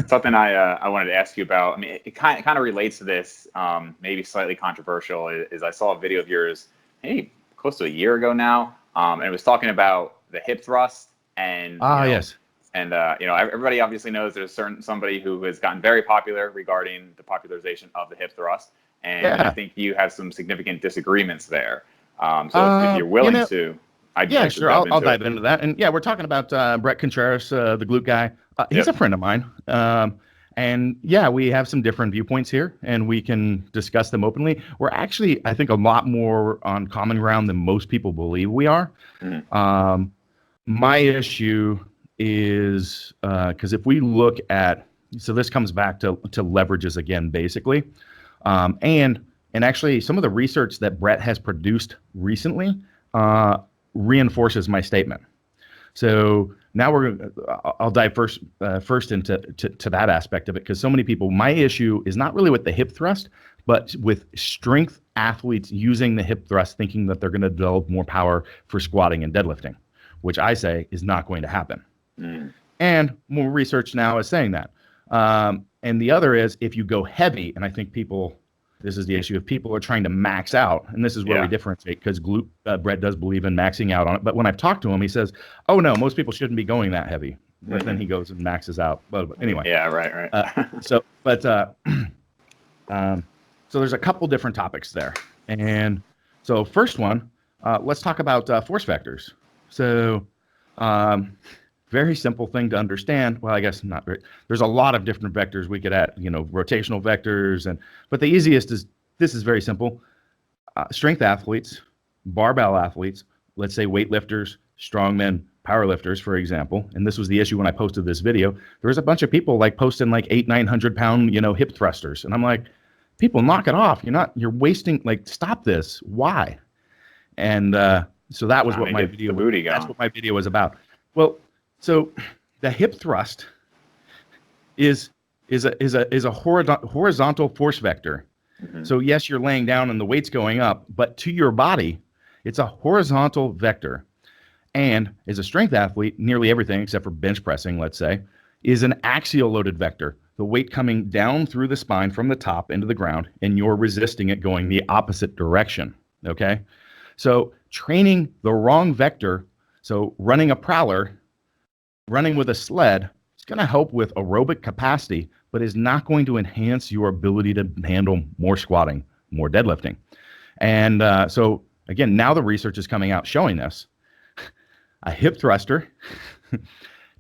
Something I wanted to ask you about. I mean, it kind of relates to this. Maybe slightly controversial. Is I saw a video of yours, maybe close to a year ago now, and it was talking about the hip thrust and Yes. And everybody obviously knows there's somebody who has gotten very popular regarding the popularization of the hip thrust, and I think you have some significant disagreements there. So if you're willing to, I'd like sure. to delve I'll dive into that. And yeah, we're talking about Brett Contreras, the glute guy. He's a friend of mine. And yeah, we have some different viewpoints here, and we can discuss them openly. We're actually, I think, a lot more on common ground than most people believe we are. My issue is because if we look at, so this comes back to leverages again, basically, and actually some of the research that Brett has produced recently reinforces my statement. So now I'll dive first into that aspect of it, because so many people, my issue is not really with the hip thrust, but with strength athletes using the hip thrust, thinking that they're going to develop more power for squatting and deadlifting, which I say is not going to happen. And more research now is saying that. And the other is, if you go heavy, and I think this is the issue, if people are trying to max out, and this is where we differentiate, because Brett does believe in maxing out on it. But when I've talked to him, he says, oh no, most people shouldn't be going that heavy. But then he goes and maxes out. But anyway. Yeah, right. So there's a couple different topics there. And so first one, let's talk about force vectors. So very simple thing to understand. Well, I guess not very. There's a lot of different vectors we could add, rotational vectors, but the easiest is, this is very simple. Strength athletes, barbell athletes, let's say weightlifters, strongmen, powerlifters, for example. And this was the issue when I posted this video. There was a bunch of people posting 800-900 pound, hip thrusters. And I'm like, people, knock it off. You're wasting, stop this. Why? And so that was what my video was. That's what my video was about. Well, so the hip thrust is a horizontal force vector. So yes, you're laying down and the weight's going up, but to your body, it's a horizontal vector. And as a strength athlete, nearly everything except for bench pressing, let's say, is an axial loaded vector. The weight coming down through the spine from the top into the ground, and you're resisting it going the opposite direction. Okay? So training the wrong vector, so running a prowler, running with a sled, is going to help with aerobic capacity, but is not going to enhance your ability to handle more squatting, more deadlifting. And so again, now the research is coming out showing this. A hip thruster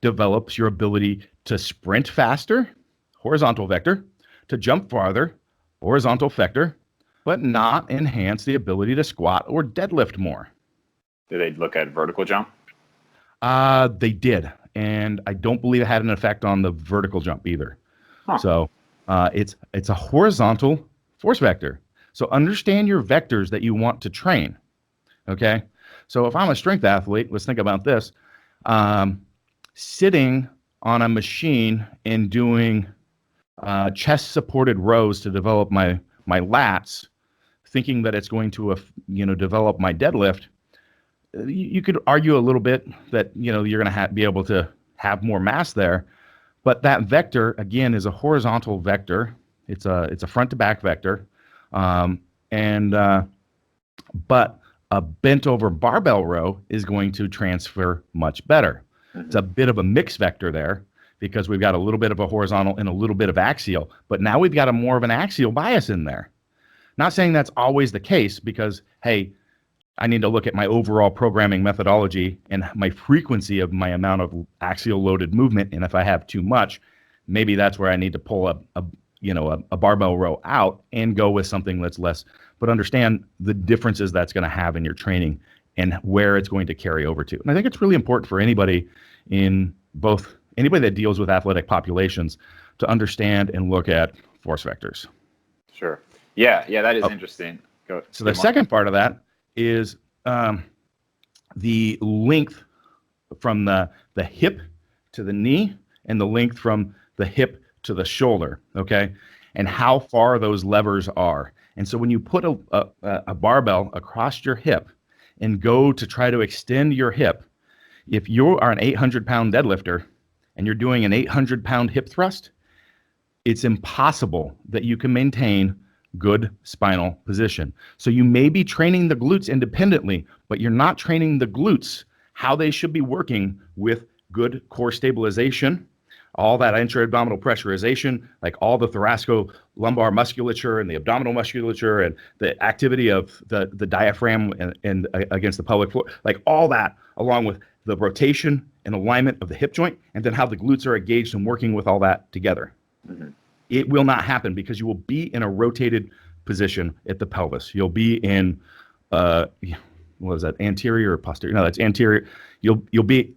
develops your ability to sprint faster, horizontal vector, to jump farther, horizontal vector, but not enhance the ability to squat or deadlift more. Did they look at vertical jump? They did. And I don't believe it had an effect on the vertical jump either. So it's a horizontal force vector. So understand your vectors that you want to train. Okay? So if I'm a strength athlete, let's think about this. Sitting on a machine and doing chest-supported rows to develop my lats, thinking that it's going to develop my deadlift, you could argue a little bit that you're going to be able to have more mass there, but that vector again is a horizontal vector. It's a front to back vector, but a bent over barbell row is going to transfer much better. It's a bit of a mixed vector there, because we've got a little bit of a horizontal and a little bit of axial, but now we've got more of an axial bias in there. Not saying that's always the case, because hey, I need to look at my overall programming methodology and my frequency of my amount of axial loaded movement. And if I have too much, maybe that's where I need to pull a barbell row out and go with something that's less. But understand the differences that's going to have in your training and where it's going to carry over to. And I think it's really important for anybody that deals with athletic populations to understand and look at force vectors. Sure. Yeah, that is interesting. So the second part of that is the length from the hip to the knee and the length from the hip to the shoulder, okay? And how far those levers are. And so when you put a barbell across your hip and go to try to extend your hip, if you are an 800-pound deadlifter and you're doing an 800-pound hip thrust, it's impossible that you can maintain good spinal position. So you may be training the glutes independently, but you're not training the glutes how they should be working with good core stabilization, all that intra-abdominal pressurization, like all the thoracico-lumbar musculature and the abdominal musculature and the activity of the diaphragm and against the pelvic floor, like all that, along with the rotation and alignment of the hip joint, and then how the glutes are engaged and working with all that together. Mm-hmm. It will not happen because you will be in a rotated position at the pelvis. You'll be in, what is that, anterior or posterior? No, that's anterior. You'll be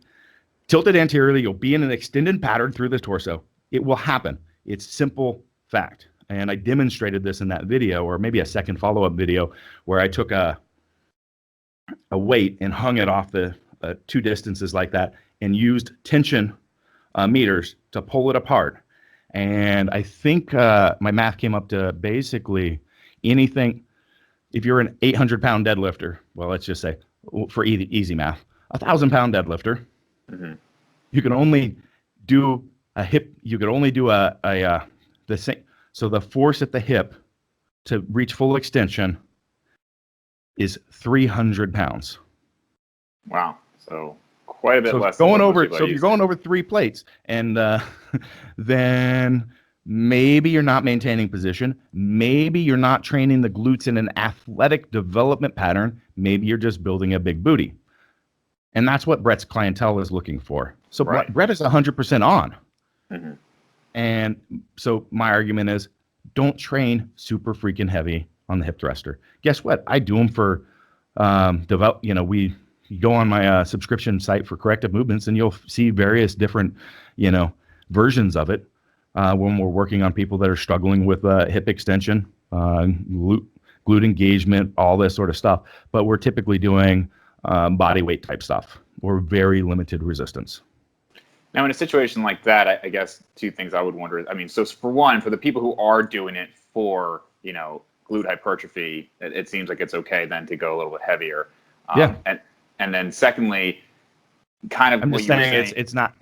tilted anteriorly. You'll be in an extended pattern through the torso. It will happen. It's simple fact. And I demonstrated this in that video, or maybe a second follow-up video, where I took a weight and hung it off the two distances like that and used tension meters to pull it apart. And I think my math came up to basically anything, if you're an 800-pound deadlifter, well, let's just say, for easy math, 1,000-pound deadlifter, mm-hmm. You can only do a hip, you could only do the same. So the force at the hip to reach full extension is 300 pounds. Wow. So quite a bit less. So if you're going over 3 plates, and then maybe you're not maintaining position. Maybe you're not training the glutes in an athletic development pattern. Maybe you're just building a big booty. And that's what Brett's clientele is looking for. So right. Brett is 100% on. Mm-hmm. And so my argument is, don't train super freaking heavy on the hip thruster. Guess what? I do them for you go on my subscription site for corrective movements, and you'll see various different, versions of it when we're working on people that are struggling with hip extension, glute engagement, all this sort of stuff. But we're typically doing body weight type stuff or very limited resistance. Now, in a situation like that, I guess two things I would wonder. I mean, so for one, for the people who are doing it for, glute hypertrophy, it seems like it's okay then to go a little bit heavier. Yeah. And then secondly, kind of I'm what just you were saying, saying,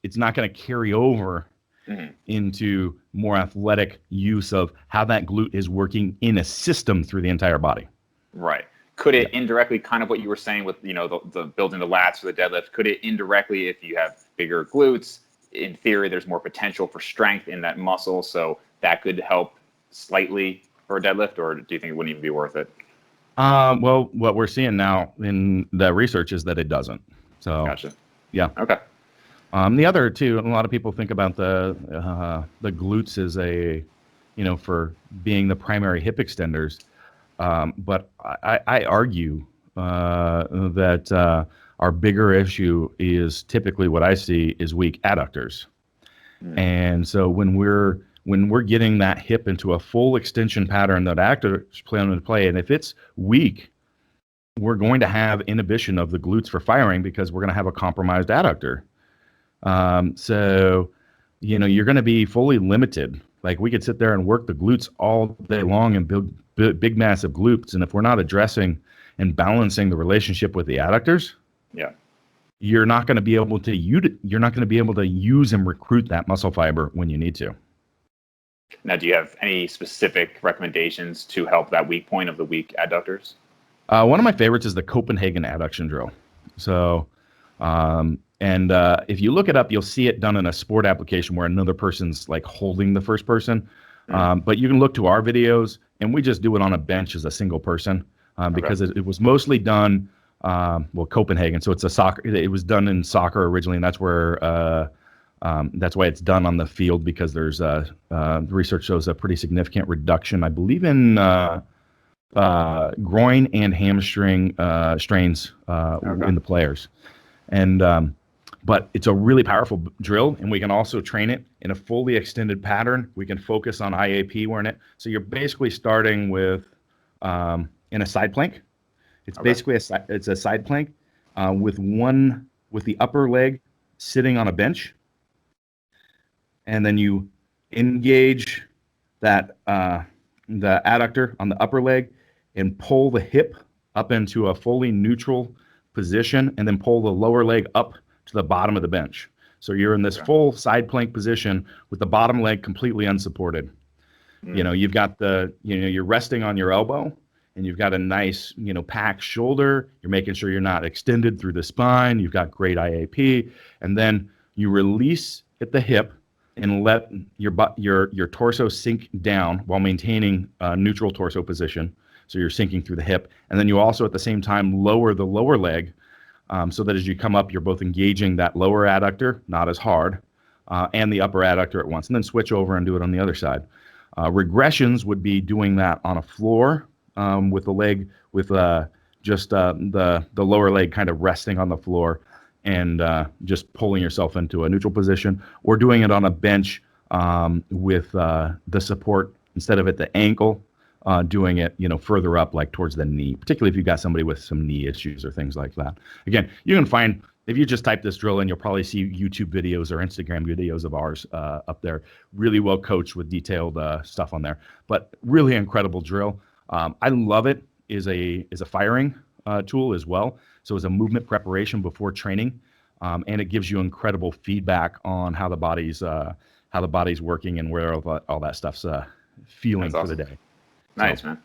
it's not going to carry over mm-hmm. into more athletic use of how that glute is working in a system through the entire body. Right. Could it indirectly, kind of what you were saying with, the building the lats for the deadlift, could it indirectly, if you have bigger glutes, in theory, there's more potential for strength in that muscle, so that could help slightly for a deadlift, or do you think it wouldn't even be worth it? Well, what we're seeing now in the research is that it doesn't. So, gotcha. Yeah. Okay. The other two, a lot of people think about the glutes as for being the primary hip extenders. But I argue that our bigger issue is typically what I see is weak adductors. Mm. And so when we're getting that hip into a full extension pattern that actors plan to play, and if it's weak, we're going to have inhibition of the glutes for firing because we're going to have a compromised adductor. So you're going to be fully limited. Like we could sit there and work the glutes all day long and build big massive glutes, and if we're not addressing and balancing the relationship with the adductors, you're not going to be able to use and recruit that muscle fiber when you need to. Now, do you have any specific recommendations to help that weak point of the weak adductors? One of my favorites is the Copenhagen adduction drill. So, if you look it up, you'll see it done in a sport application where another person's like holding the first person. Mm-hmm. But you can look to our videos, and we just do it on a bench as a single person because it was mostly done, Copenhagen. So it was done in soccer originally, and that's where that's why it's done on the field, because there's the research shows a pretty significant reduction, I believe, in groin and hamstring strains in the players. And but it's a really powerful drill, and we can also train it in a fully extended pattern. We can focus on IAP we're in it. So you're basically starting with in a side plank. It's basically a side plank with the upper leg sitting on a bench, and then you engage that the adductor on the upper leg and pull the hip up into a fully neutral position, and then pull the lower leg up to the bottom of the bench. So you're in this full side plank position with the bottom leg completely unsupported. You've got you're resting on your elbow, and you've got a nice, packed shoulder. You're making sure you're not extended through the spine. You've got great IAP. And then you release at the hip and let your torso sink down while maintaining a neutral torso position. So you're sinking through the hip. And then you also at the same time lower the lower leg, so that as you come up, you're both engaging that lower adductor, not as hard, and the upper adductor at once. And then switch over and do it on the other side. Regressions would be doing that on a floor, with the leg, with just the lower leg kind of resting on the floor, and just pulling yourself into a neutral position, or doing it on a bench with the support instead of at the ankle, doing it further up, like towards the knee, particularly if you've got somebody with some knee issues or things like that. Again, you can find, if you just type this drill in, you'll probably see YouTube videos or Instagram videos of ours up there, really well coached with detailed stuff on there. But really incredible drill. I love it. Is a firing tool as well. So it's a movement preparation before training, and it gives you incredible feedback on how the body's working and where all that stuff's feeling for the day. Nice, man.